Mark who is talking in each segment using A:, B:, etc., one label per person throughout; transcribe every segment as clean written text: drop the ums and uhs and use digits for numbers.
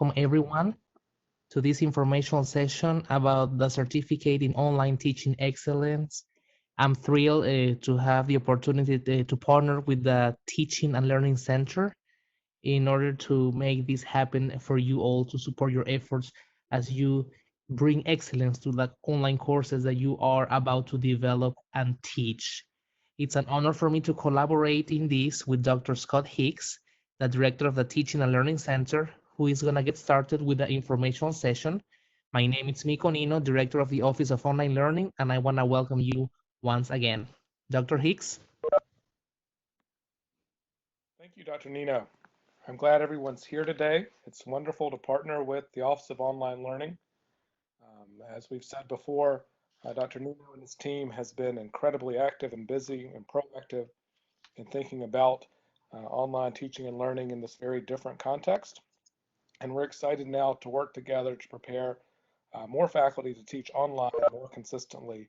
A: Welcome everyone to this informational session about the Certificate in Online Teaching Excellence. I'm thrilled to have the opportunity to partner with the Teaching and Learning Center in order to make this happen for you all, to support your efforts as you bring excellence to the online courses that you are about to develop and teach. It's an honor for me to collaborate in this with Dr. Scott Hicks, the director of the Teaching and Learning Center, who is going to get started with the informational session. My name is Miko Nino, director of the Office of Online Learning, and I want to welcome you once again. Dr. Hicks?
B: Thank you, Dr. Nino. I'm glad everyone's here today. It's wonderful to partner with the Office of Online Learning. As we've said before, Dr. Nino and his team has been incredibly active and busy and proactive in thinking about online teaching and learning in this very different context. And we're excited now to work together to prepare more faculty to teach online more consistently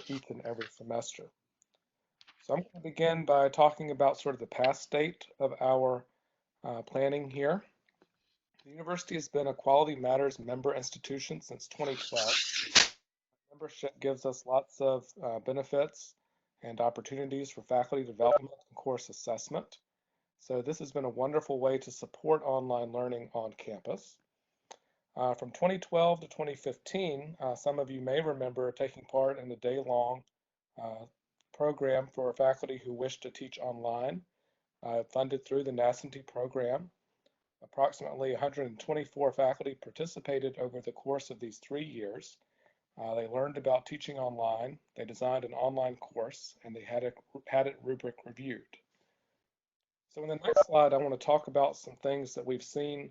B: each and every semester. So I'm going to begin by talking about sort of the past state of our planning here. The university has been a Quality Matters member institution since 2012. Membership gives us lots of benefits and opportunities for faculty development and course assessment. So this has been a wonderful way to support online learning on campus. From 2012 to 2015, some of you may remember taking part in a day-long program for faculty who wish to teach online, funded through the NASNT program. Approximately 124 faculty participated over the course of these 3 years. They learned about teaching online, they designed an online course, and they had it rubric reviewed. So in the next slide, I want to talk about some things that we've seen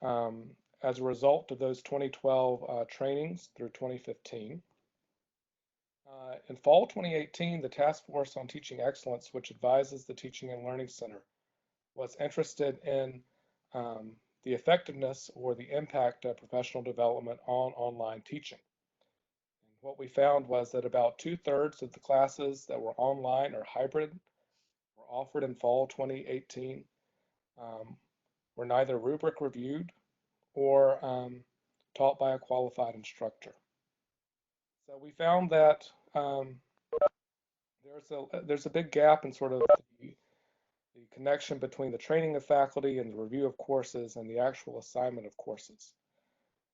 B: as a result of those 2012 trainings through 2015. In fall 2018, the Task Force on Teaching Excellence, which advises the Teaching and Learning Center, was interested in the effectiveness or the impact of professional development on online teaching. And what we found was that about 2/3 of the classes that were online or hybrid were offered in fall 2018 were neither rubric reviewed or taught by a qualified instructor. So we found that there's a big gap in sort of the connection between the training of faculty and the review of courses and the actual assignment of courses.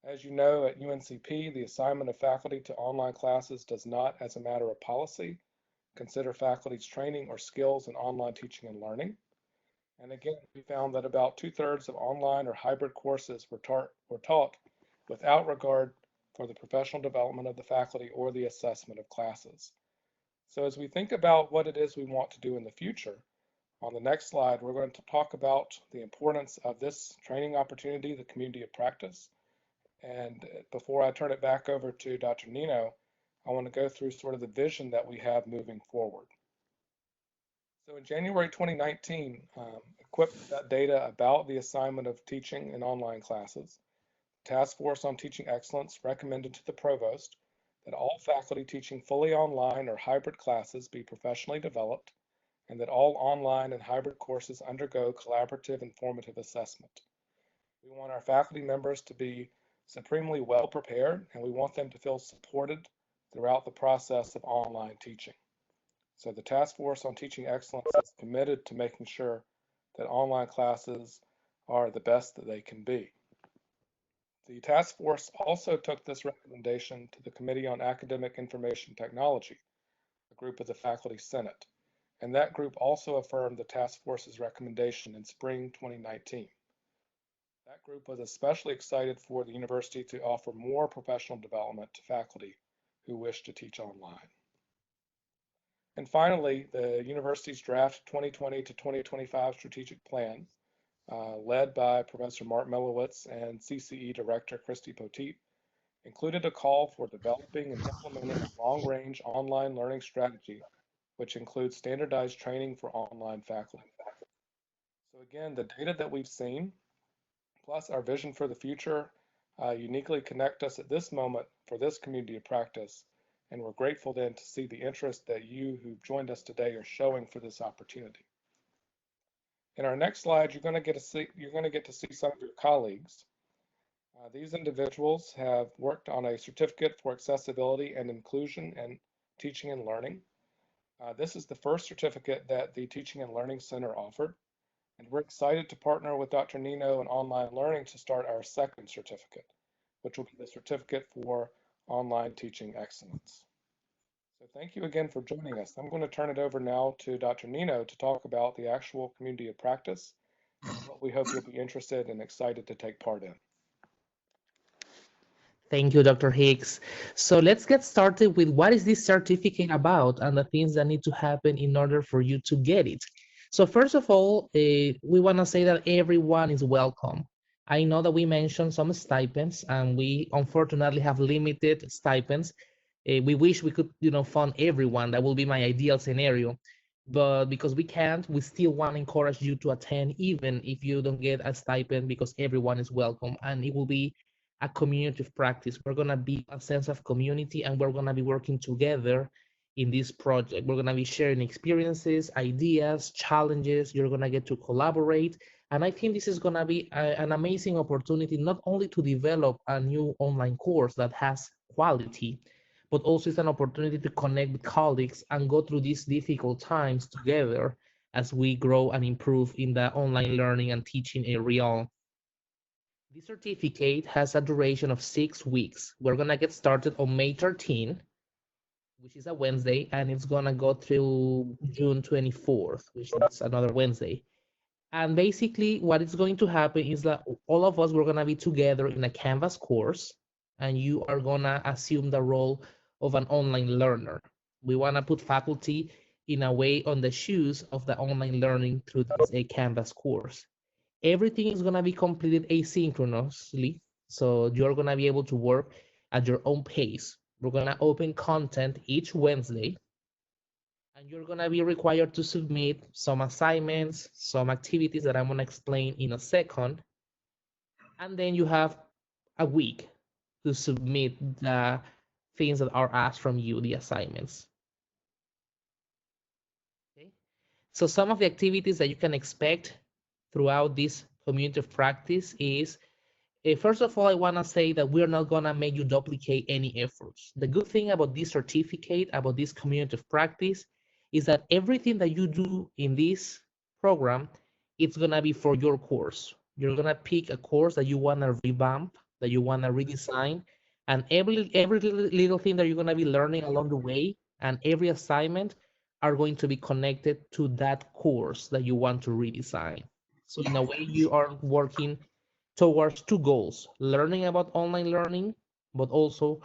B: As you know, at UNCP, the assignment of faculty to online classes does not, as a matter of policy, consider faculty's training or skills in online teaching and learning. And again, we found that about 2/3 of online or hybrid courses were taught without regard for the professional development of the faculty or the assessment of classes. So as we think about what it is we want to do in the future, on the next slide, we're going to talk about the importance of this training opportunity, the community of practice. And before I turn it back over to Dr. Nino, I want to go through sort of the vision that we have moving forward. So in January 2019, equipped with that data about the assignment of teaching in online classes, the Task Force on Teaching Excellence recommended to the provost that all faculty teaching fully online or hybrid classes be professionally developed, and that all online and hybrid courses undergo collaborative and formative assessment. We want our faculty members to be supremely well prepared, and we want them to feel supported throughout the process of online teaching. So the Task Force on Teaching Excellence is committed to making sure that online classes are the best that they can be. The task force also took this recommendation to the Committee on Academic Information Technology, a group of the Faculty Senate, and that group also affirmed the task force's recommendation in spring 2019. That group was especially excited for the university to offer more professional development to faculty who wish to teach online. And finally, the university's draft 2020 to 2025 strategic plan, led by Professor Mark Melowitz and CCE Director Christy Poteet, included a call for developing and implementing a long-range online learning strategy, which includes standardized training for online faculty. So again, the data that we've seen, plus our vision for the future, uniquely connect us at this moment for this community of practice. And we're grateful then to see the interest that you who've joined us today are showing for this opportunity. In our next slide, you're going to get to see some of your colleagues. These individuals have worked on a certificate for accessibility and inclusion in teaching and learning. This is the first certificate that the Teaching and Learning Center offered, and we're excited to partner with Dr. Nino in online learning to start our second certificate, which will be the Certificate for Online Teaching Excellence. So thank you again for joining us. I'm going to turn it over now to Dr. Nino to talk about the actual community of practice and what we hope you'll be interested and excited to take part in.
A: Thank you, Dr. Hicks. So let's get started with what is this certificate about and the things that need to happen in order for you to get it. So first of all, we want to say that everyone is welcome. I know that we mentioned some stipends, and we unfortunately have limited stipends. We wish we could, fund everyone. That will be my ideal scenario. But because we can't, we still want to encourage you to attend, even if you don't get a stipend, because everyone is welcome, and it will be a community of practice. We're gonna be a sense of community, and we're gonna be working together in this project. We're gonna be sharing experiences, ideas, challenges. You're gonna get to collaborate. And I think this is gonna be an amazing opportunity, not only to develop a new online course that has quality, but also it's an opportunity to connect with colleagues and go through these difficult times together as we grow and improve in the online learning and teaching area. This certificate has a duration of 6 weeks. We're gonna get started on May 13, which is a Wednesday, and it's gonna go through June 24th, which is another Wednesday. And basically, what is going to happen is that all of us, we're gonna be together in a Canvas course, and you are gonna assume the role of an online learner. We wanna put faculty in a way on the shoes of the online learning through this a Canvas course. Everything is going to be completed asynchronously. So you're going to be able to work at your own pace. We're going to open content each Wednesday, and you're going to be required to submit some assignments, some activities that I'm going to explain in a second. And then you have a week to submit the things that are asked from you, the assignments. Okay. So some of the activities that you can expect throughout this community of practice is, first of all, I want to say that we're not going to make you duplicate any efforts. The good thing about this certificate, about this community of practice, is that everything that you do in this program, it's going to be for your course. You're going to pick a course that you want to revamp, that you want to redesign, and every little thing that you're going to be learning along the way, and every assignment are going to be connected to that course that you want to redesign. So in a way, you are working towards two goals: learning about online learning, but also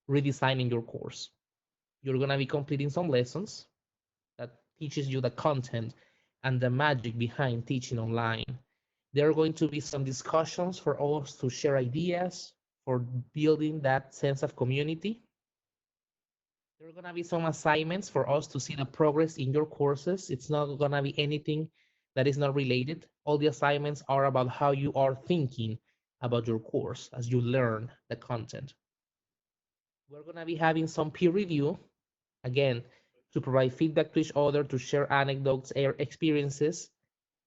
A: redesigning your course. You're going to be completing some lessons that teaches you the content and the magic behind teaching online. There are going to be some discussions for us to share ideas for building that sense of community. There are going to be some assignments for us to see the progress in your courses. It's not going to be anything that is not related. All the assignments are about how you are thinking about your course as you learn the content. We're going to be having some peer review, again, to provide feedback to each other, to share anecdotes, experiences.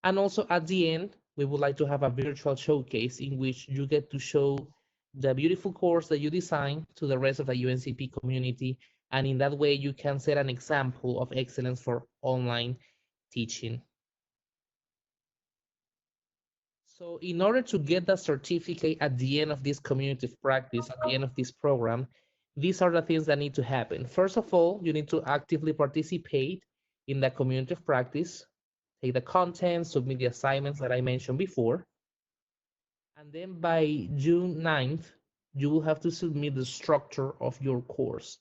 A: And also at the end, we would like to have a virtual showcase in which you get to show the beautiful course that you designed to the rest of the UNCP community. And in that way, you can set an example of excellence for online teaching. So in order to get that certificate at the end of this community of practice, at the end of this program, these are the things that need to happen. First of all, you need to actively participate in the community of practice, take the content, submit the assignments that I mentioned before. And then by June 9th, you will have to submit the structure of your course.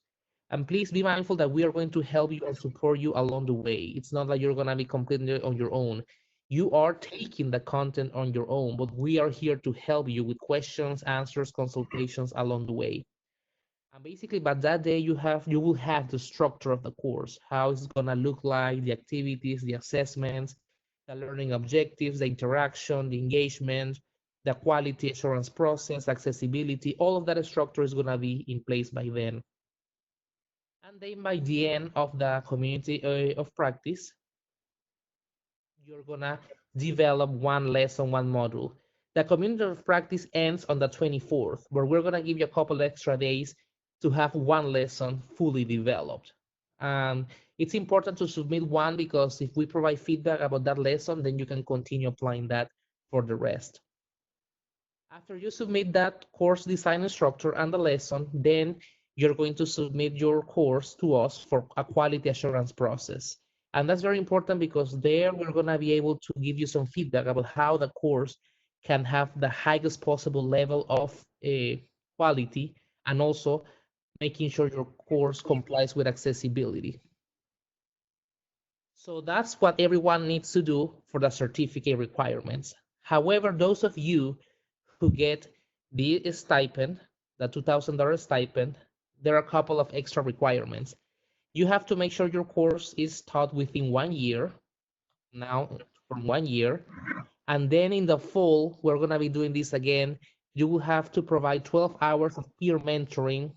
A: And please be mindful that we are going to help you and support you along the way. It's not like you're going to be completely on your own. You are taking the content on your own, but we are here to help you with questions, answers, consultations along the way. And basically, by that day, you will have the structure of the course, how it's gonna look like, the activities, the assessments, the learning objectives, the interaction, the engagement, the quality assurance process, accessibility. All of that structure is gonna be in place by then. And then by the end of the community of practice, you're gonna develop one lesson, one module. The community of practice ends on the 24th, but we're going to give you a couple extra days to have one lesson fully developed. And it's important to submit one because if we provide feedback about that lesson, then you can continue applying that for the rest. After you submit that course design instructor and the lesson, then you're going to submit your course to us for a quality assurance process. And that's very important because there we're going to be able to give you some feedback about how the course can have the highest possible level of quality, and also making sure your course complies with accessibility. So that's what everyone needs to do for the certificate requirements. However, those of you who get the stipend, the $2,000 stipend, there are a couple of extra requirements. You have to make sure your course is taught within 1 year, now from 1 year. And then in the fall, we're going to be doing this again. You will have to provide 12 hours of peer mentoring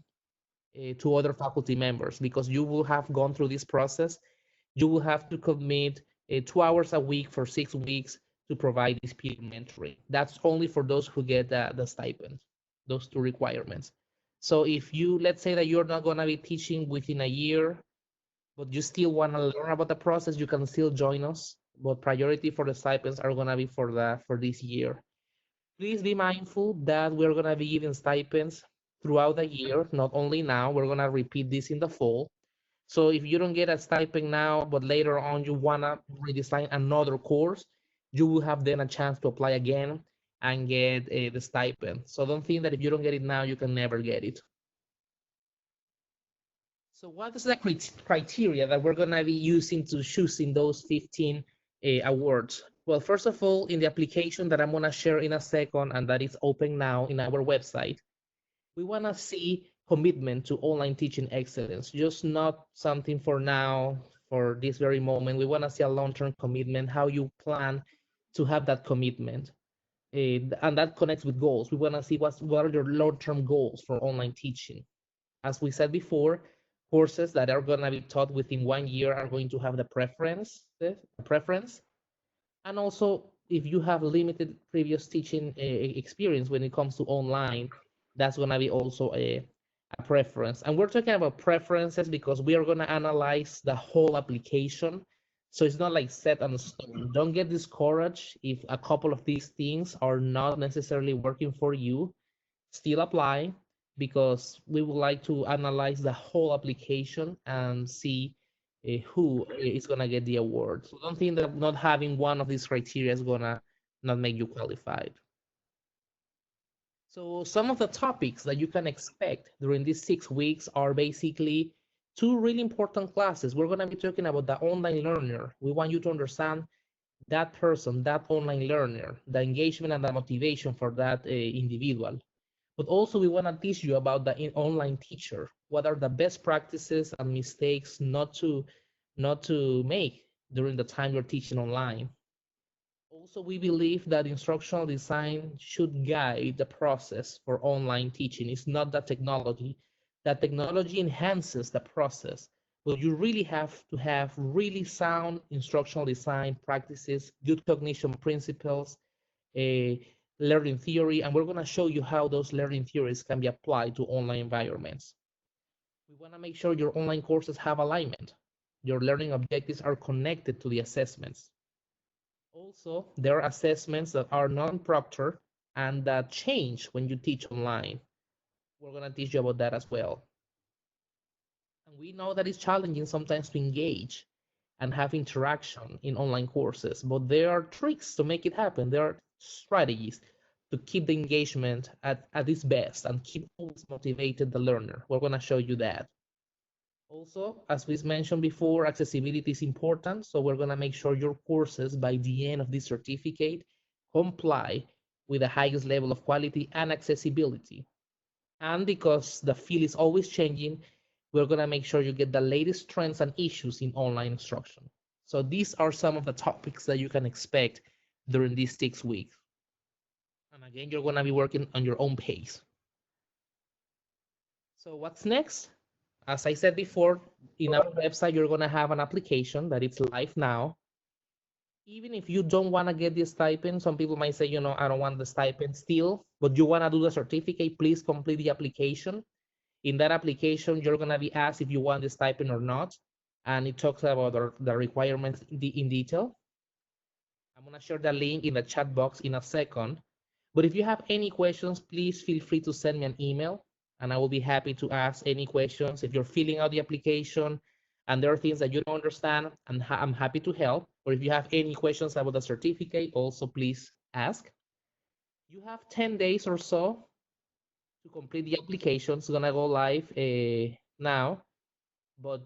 A: to other faculty members because you will have gone through this process. You will have to commit 2 hours a week for 6 weeks to provide this peer mentoring. That's only for those who get the stipend, those two requirements. So if you, let's say that you're not going to be teaching within a year, but you still want to learn about the process, you can still join us. But priority for the stipends are going to be for this year. Please be mindful that we're going to be giving stipends throughout the year, not only now. We're going to repeat this in the fall. So if you don't get a stipend now, but later on you wanna redesign another course, you will have then a chance to apply again and get the stipend. So don't think that if you don't get it now, you can never get it. So what is the criteria that we're gonna be using to choosing those 15 awards? Well, first of all, in the application that I'm gonna share in a second, and that is open now in our website, we want to see commitment to online teaching excellence, just not something for now, for this very moment. We want to see a long-term commitment, how you plan to have that commitment. And that connects with goals. We want to see what are your long-term goals for online teaching. As we said before, courses that are going to be taught within 1 year are going to have the preference. And also, if you have limited previous teaching experience when it comes to online, that's going to be also a preference. And we're talking about preferences because we are going to analyze the whole application. So it's not like set on stone. Don't get discouraged if a couple of these things are not necessarily working for you. Still apply because we would like to analyze the whole application and see who is going to get the award. So don't think that not having one of these criteria is going to not make you qualified. So some of the topics that you can expect during these 6 weeks are basically two really important classes. We're going to be talking about the online learner. We want you to understand that person, that online learner, the engagement and the motivation for that individual. But also we want to teach you about the online teacher. What are the best practices and mistakes not to make during the time you're teaching online? Also, we believe that instructional design should guide the process for online teaching. It's not the technology. That technology enhances the process, but you really have to have really sound instructional design practices, good cognition principles, a learning theory, and we're going to show you how those learning theories can be applied to online environments. We want to make sure your online courses have alignment. Your learning objectives are connected to the assessments. Also, there are assessments that are non-proctor and that change when you teach online. We're going to teach you about that as well. And we know that it's challenging sometimes to engage and have interaction in online courses, but there are tricks to make it happen. There are strategies to keep the engagement at its best and keep always motivated the learner. We're going to show you that. Also, as we mentioned before, accessibility is important. So we're going to make sure your courses by the end of this certificate comply with the highest level of quality and accessibility. And because the field is always changing, we're going to make sure you get the latest trends and issues in online instruction. So these are some of the topics that you can expect during these 6 weeks. And again, you're going to be working on your own pace. So what's next? As I said before, in our website, you're going to have an application that it's live now. Even if you don't want to get the stipend, some people might say, you know, I don't want the stipend still, but you want to do the certificate, please complete the application. In that application, you're going to be asked if you want the stipend or not. And it talks about the requirements in detail. I'm going to share the link in the chat box in a second. But if you have any questions, please feel free to send me an email and I will be happy to ask any questions. If you're filling out the application and there are things that you don't understand, I'm happy to help. Or if you have any questions about the certificate, also please ask. You have 10 days or so to complete the application. It's gonna go live now, but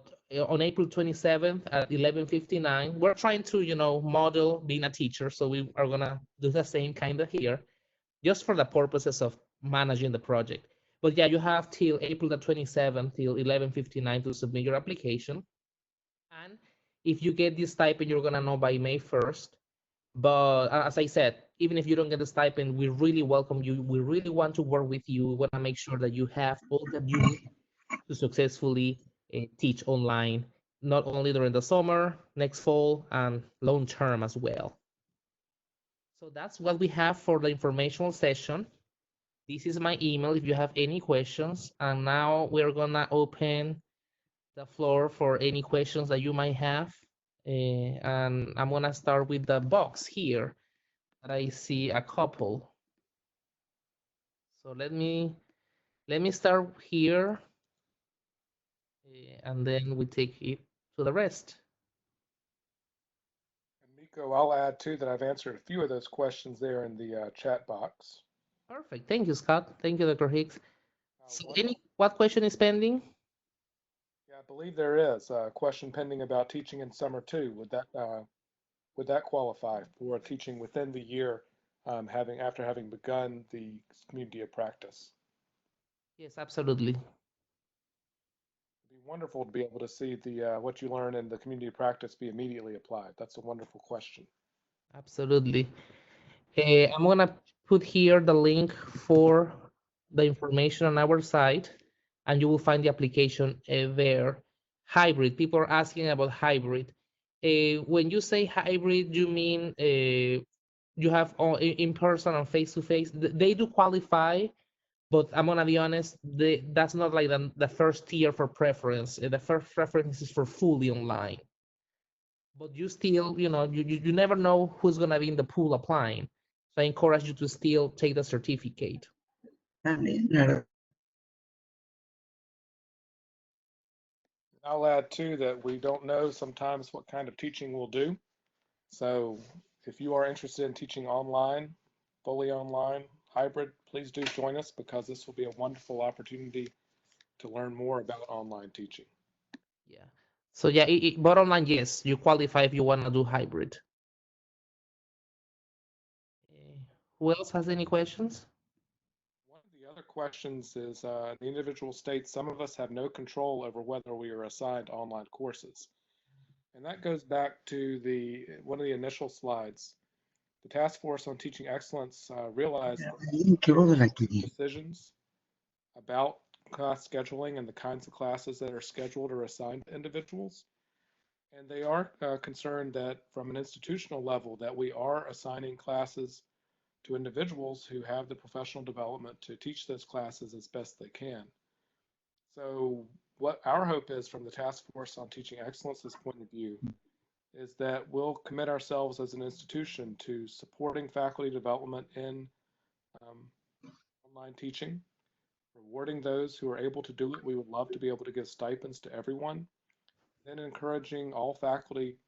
A: on April 27th at 11:59, we're trying to, you know, model being a teacher. So we are gonna do the same kind of here, just for the purposes of managing the project. But yeah, you have till April the 27th till 11:59 to submit your application. And if you get this stipend, you're gonna know by May 1st. But as I said, even if you don't get the stipend, we really welcome you. We really want to work with you. We want to make sure that you have all that you need to successfully teach online, not only during the summer, next fall, and long term as well. So that's what we have for the informational session. This is my email if you have any questions. And now we're gonna open the floor for any questions that you might have. And I'm gonna start with the box here that I see a couple. So let me start here, and then we take it to the rest.
B: And Miko, I'll add too that I've answered a few of those questions there in the chat box.
A: Perfect. Thank you, Scott. Thank you, Dr. Hicks. So
B: One,
A: what question is pending?
B: yeah, I believe there is a question pending about teaching in summer too. Would that qualify for teaching within the year, after having begun the community of practice?
A: Yes, absolutely.
B: It'd be wonderful to be able to see the what you learn in the community of practice be immediately applied. That's a wonderful question.
A: Absolutely. I'm gonna put here the link for the information on our site, and you will find the application there. Hybrid. People are asking about hybrid. When you say hybrid, you mean you have all in person and face to face? They do qualify, but I'm gonna be honest, that's not like the first tier for preference. The first preference is for fully online. But you still, you know, you never know who's gonna be in the pool applying. So I encourage you to still take the certificate.
B: I'll add too that we don't know sometimes what kind of teaching we'll do. So if you are interested in teaching online, fully online, hybrid, please do join us because this will be a wonderful opportunity to learn more about online teaching.
A: Yeah. So yeah, bottom line, yes, you qualify if you wanna do hybrid. Uh, who else has any questions?
B: One of the other questions is the individual states some of us have no control over whether we are assigned online courses. And that goes back to one of the initial slides. The Task Force on Teaching Excellence realized decisions about class scheduling and the kinds of classes that are scheduled or assigned to individuals. And they are concerned that from an institutional level that we are assigning classes to individuals who have the professional development to teach those classes as best they can. So what our hope is from the Task Force on Teaching Excellence's point of view is that we'll commit ourselves as an institution to supporting faculty development in um, online teaching, rewarding those who are able to do it. We would love to be able to give stipends to everyone, then encouraging all faculty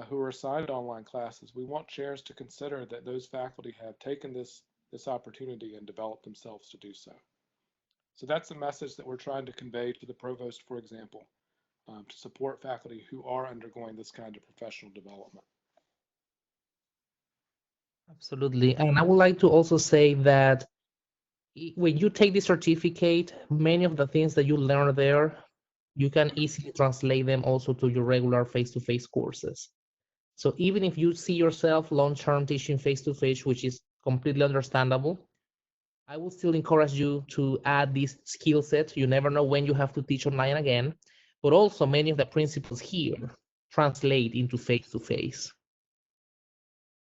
B: who are assigned online classes. We want chairs to consider that those faculty have taken this opportunity and developed themselves to do so. So that's the message that we're trying to convey to the provost, for example, to support faculty who are undergoing this kind of professional development.
A: Absolutely. And I would like to also say that when you take the certificate, many of the things that you learn there, you can easily translate them also to your regular face-to-face courses. So even if you see yourself long-term teaching face-to-face, which is completely understandable, I would still encourage you to add this skill set. You never know when you have to teach online again, but also many of the principles here translate into face-to-face.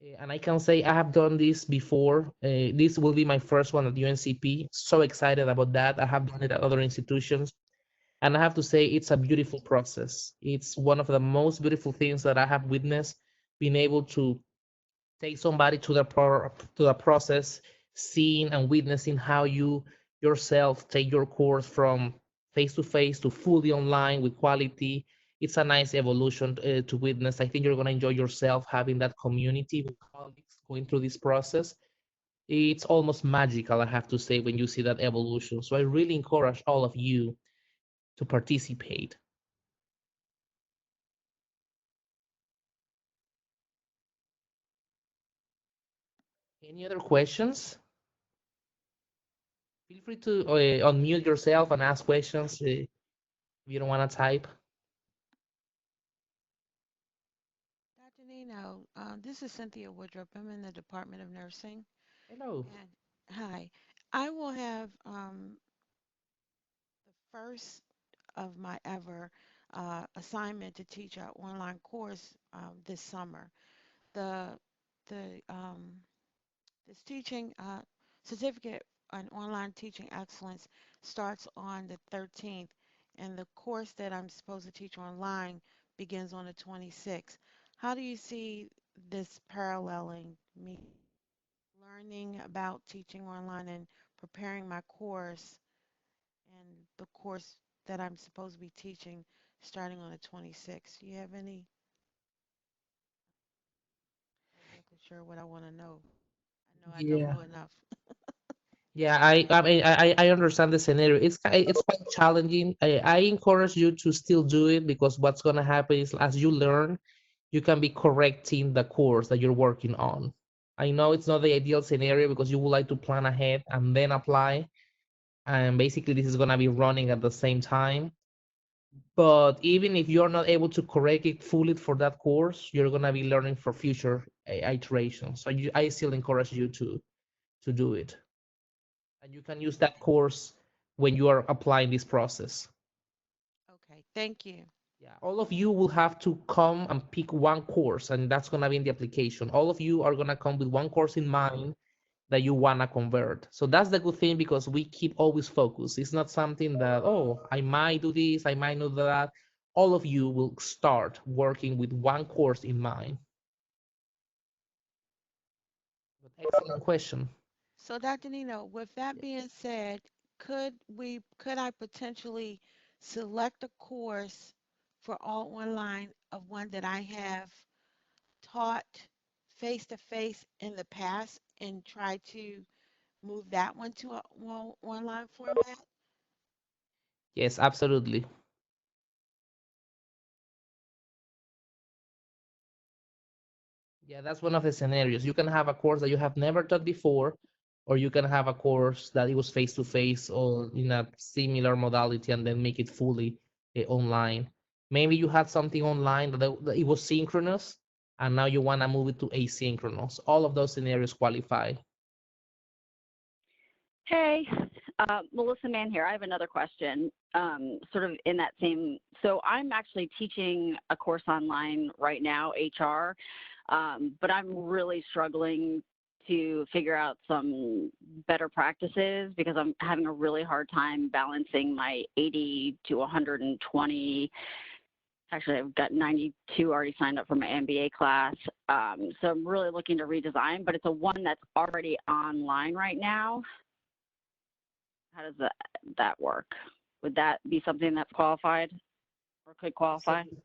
A: And I can say I have done this before. This will be my first one at UNCP. So excited about that. I have done it at other institutions. And I have to say, it's a beautiful process. It's one of the most beautiful things that I have witnessed, being able to take somebody to the process, seeing and witnessing how you yourself take your course from face to face to fully online with quality. It's a nice evolution to witness. I think you're going to enjoy yourself having that community with colleagues going through this process. It's almost magical, I have to say, when you see that evolution. So I really encourage all of you to participate. Any other questions? Feel free to unmute yourself and ask questions if you don't want to type.
C: Dr. Nino, this is Cynthia Woodruff. I'm in the Department of Nursing.
A: Hello.
C: And hi, I will have the first of my ever assignment to teach an online course this summer. The the this teaching certificate on online teaching excellence starts on the 13th, and the course that I'm supposed to teach online begins on the 26th. How do you see this paralleling me learning about teaching online and preparing my course and the course that I'm supposed to be teaching starting on the 26th? Do you have any? Not exactly sure what I want to know. I know I don't
A: Yeah.
C: know enough.
A: Yeah, I mean I understand the scenario. It's quite challenging. I encourage you to still do it because what's gonna happen is as you learn, you can be correcting the course that you're working on. I know it's not the ideal scenario because you would like to plan ahead and then apply, and basically this is gonna be running at the same time. But even if you're not able to correct it fully for that course, you're gonna be learning for future iterations. So I still encourage you to do it, and you can use that course when you are applying this process.
C: Okay, thank you.
A: Yeah, all of you will have to come and pick one course, and that's gonna be in the application. All of you are gonna come with one course in mind that you wanna convert. So that's the good thing because we keep always focused. It's not something that, oh, I might do this, I might do that. All of you will start working with one course in mind. But excellent question.
C: So, Dr. Nino, with that being said, could I potentially select a course for all online of one that I have taught face to face in the past and try to move that one to a online format?
A: Yes, absolutely. Yeah, that's one of the scenarios. You can have a course that you have never taught before, or you can have a course that it was face to face or in a similar modality and then make it fully online. Maybe you had something online that it was synchronous and now you want to move it to asynchronous. All of those scenarios qualify.
D: Hey, Melissa Mann here. I have another question, sort of in that same. So I'm actually teaching a course online right now, HR, but I'm really struggling to figure out some better practices because I'm having a really hard time balancing my 80 to 120. Actually, I've got 92 already signed up for my MBA class. So I'm really looking to redesign, but it's a one that's already online right now. How does that work? Would that be something that's qualified or could qualify?
A: Absolutely.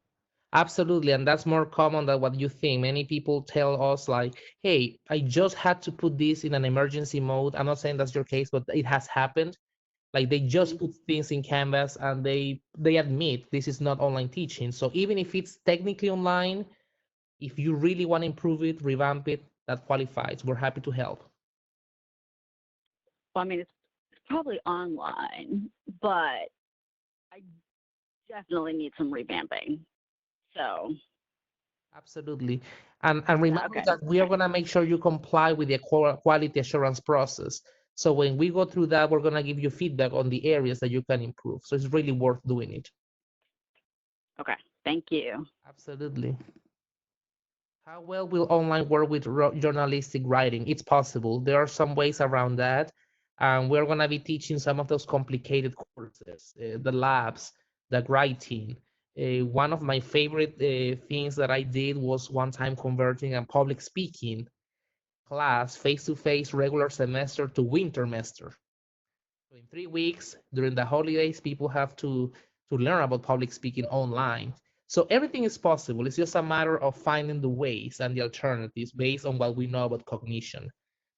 A: Absolutely, and that's more common than what you think. Many people tell us like, "Hey, I just had to put this in an emergency mode." I'm not saying that's your case, but it has happened. Like they just put things in Canvas and they admit this is not online teaching. So even if it's technically online, if you really want to improve it, revamp it, that qualifies. We're happy to help.
D: Well, I mean, it's probably online, but I definitely need some revamping. So,
A: Absolutely. And remember
D: okay,
A: that we are going to make sure you comply with the quality assurance process. So when we go through that, we're going to give you feedback on the areas that you can improve. So it's really worth doing it.
D: okay. Thank you.
A: Absolutely. How well will online work with journalistic writing? It's possible. There are some ways around that. And we're going to be teaching some of those complicated courses, the labs, the writing. One of my favorite things that I did was one time converting a public speaking class, face-to-face regular semester to winter semester. So in 3 weeks during the holidays, people have to learn about public speaking online. So everything is possible. It's just a matter of finding the ways and the alternatives based on what we know about cognition.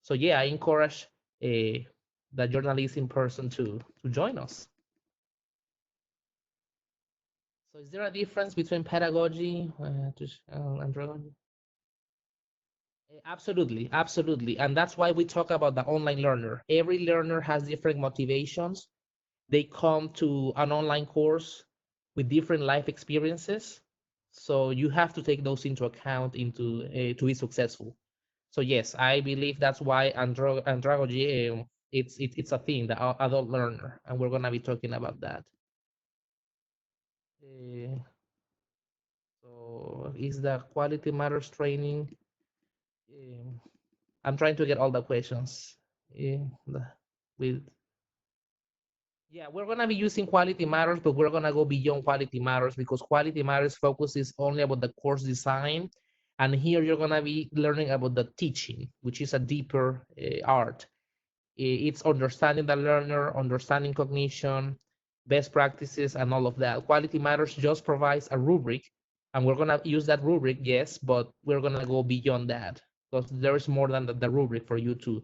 A: So yeah, I encourage the journalism person to join us. So is there a difference between pedagogy and andragogy? Absolutely, absolutely. And that's why we talk about the online learner. Every learner has different motivations. They come to an online course with different life experiences. So you have to take those into account into to be successful. So yes, I believe that's why andragogy it's a thing, the adult learner, and we're gonna be talking about that. Uh, so is the quality matters training? Um, I'm trying to get all the questions. With Yeah, we're gonna be using Quality Matters, but we're gonna go beyond Quality Matters because Quality Matters focuses only about the course design, and here you're gonna be learning about the teaching, which is a deeper art. It's understanding the learner, understanding cognition, best practices, and all of that. Quality Matters just provides a rubric, and we're gonna use that rubric, yes, but we're gonna go beyond that because there is more than the rubric for you to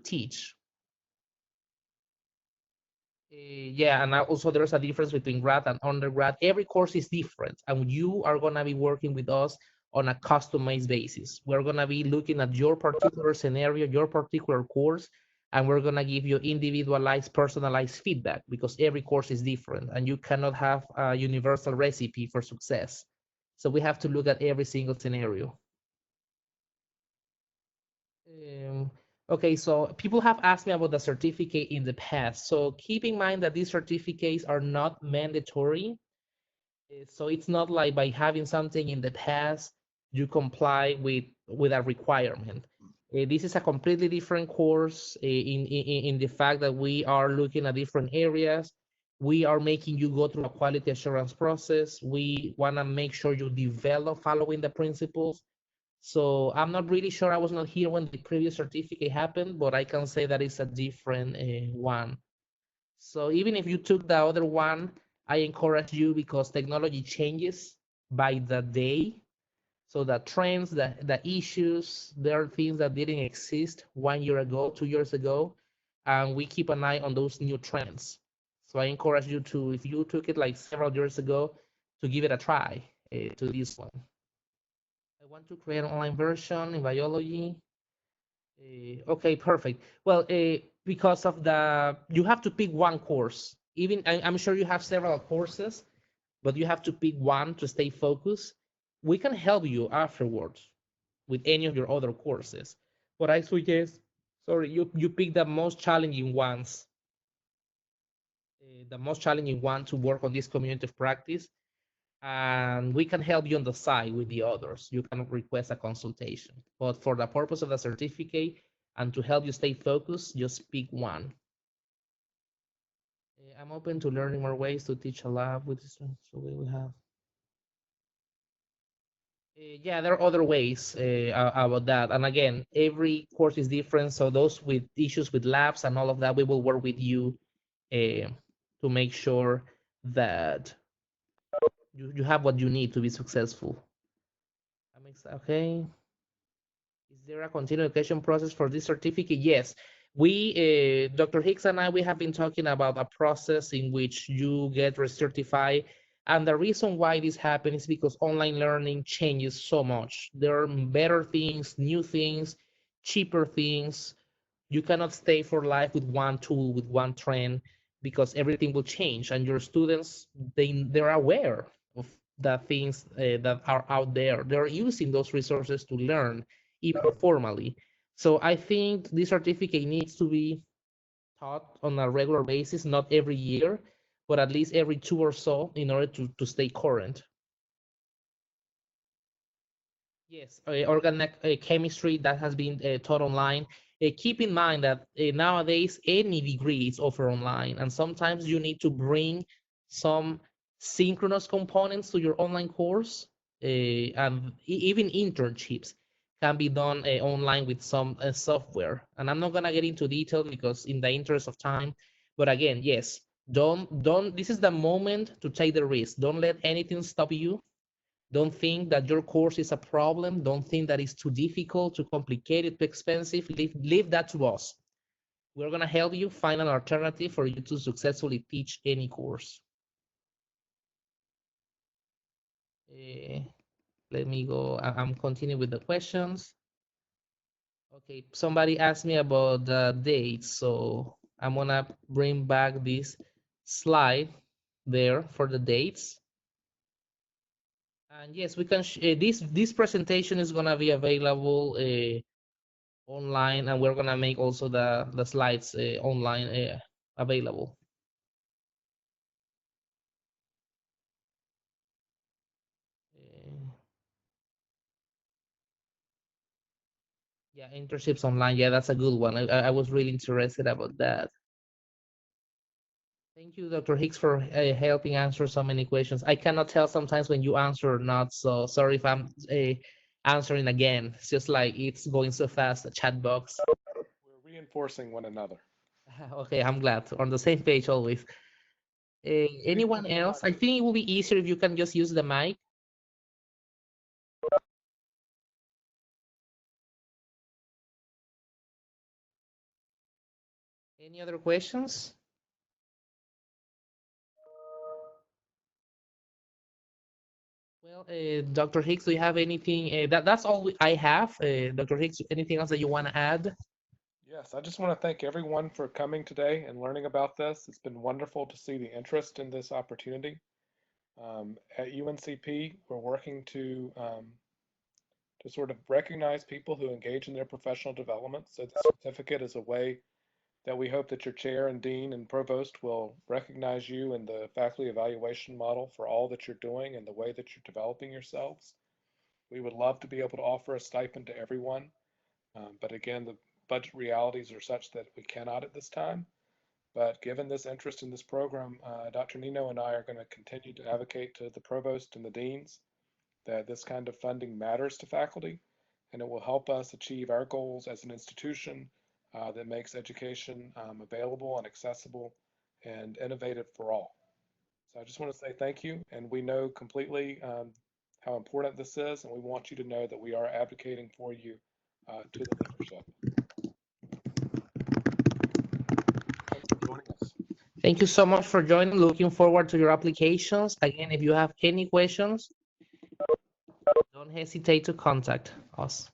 A: teach. Yeah, and also there's a difference between grad and undergrad. Every course is different, and you are going to be working with us on a customized basis. We're going to be looking at your particular scenario, your particular course, and we're going to give you individualized, personalized feedback because every course is different, and you cannot have a universal recipe for success. So we have to look at every single scenario. Um, okay, so people have asked me about the certificate in the past. So keep in mind that these certificates are not mandatory. So it's not like by having something in the past, you comply with a requirement. This is a completely different course in the fact that we are looking at different areas. We are making you go through a quality assurance process. We want to make sure you develop following the principles. So I'm not really sure. I was not here when the previous certificate happened, but I can say that it's a different one. So even if you took the other one, I encourage you because technology changes by the day. So the trends, the issues, there are things that didn't exist 1 year ago, 2 years ago, and we keep an eye on those new trends. So I encourage you to, if you took it like several years ago, to give it a try to this one. I want to create an online version in biology. Okay, perfect. Well, because of you have to pick one course. Even I'm sure you have several courses, but you have to pick one to stay focused. We can help you afterwards with any of your other courses. But I suggest, sorry, you pick the most challenging ones, the most challenging one to work on this community of practice, and we can help you on the side with the others. You can request a consultation. But for the purpose of the certificate and to help you stay focused, just pick one. I'm open to learning more ways to teach a lab with students. So we will have. Yeah, there are other ways about that. And again, every course is different. So those with issues with labs and all of that, we will work with you to make sure that you have what you need to be successful. That makes okay. Is there a continuing education process for this certificate? Yes. Dr. Hicks and I, we have been talking about a process in which you get recertified. And the reason why this happens is because online learning changes so much. There are better things, new things, cheaper things. You cannot stay for life with one tool, with one trend, because everything will change. And your students, they're aware of the things that are out there. They're using those resources to learn, even formally. So I think this certificate needs to be taught on a regular basis, not every year, but at least every two or so in order to stay current. Yes, organic chemistry that has been taught online. Keep in mind that nowadays any degree is offered online, and sometimes you need to bring some synchronous components to your online course, and even internships can be done online with some software. And I'm not gonna get into detail because in the interest of time, but again, yes, don't. This is the moment to take the risk. Don't let anything stop you. Don't think that your course is a problem. Don't think that it's too difficult, too complicated, too expensive. Leave that to us. We're going to help you find an alternative for you to successfully teach any course. Uh, Let me go. I'm continuing with the questions. Okay, somebody asked me about the dates, so I'm going to bring back this slide there for the dates. And yes, we can. This presentation is going to be available online, and we're gonna make also the slides online available. Uh, yeah, internships online. Yeah, that's a good one. I was really interested about that. Thank you, Dr. Hicks, for helping answer so many questions. I cannot tell sometimes when you answer or not, so sorry if I'm answering again. It's just like it's going so fast, the chat box.
B: We're reinforcing one another.
A: Okay, I'm glad. On the same page always. Anyone else? I think it will be easier if you can just use the mic. Any other questions? Well, Dr. Hicks, do you have anything? That's all I have. Dr. Hicks, anything else that you want to add?
B: Yes, I just want to thank everyone for coming today and learning about this. It's been wonderful to see the interest in this opportunity. At UNCP, we're working to sort of recognize people who engage in their professional development. So the certificate is a way that we hope that your chair and dean and provost will recognize you in the faculty evaluation model for all that you're doing and the way that you're developing yourselves. We would love to be able to offer a stipend to everyone, but again, the budget realities are such that we cannot at this time. But given this interest in this program, Dr. Nino and I are going to continue to advocate to the provost and the deans that this kind of funding matters to faculty, and it will help us achieve our goals as an institution that makes education available and accessible and innovative for all. So I just want to say thank you, and we know completely how important this is, and we want you to know that we are advocating for you to the leadership. Thanks for joining us.
A: Thank you so much for joining. Looking forward to your applications. Again, if you have any questions, don't hesitate to contact us.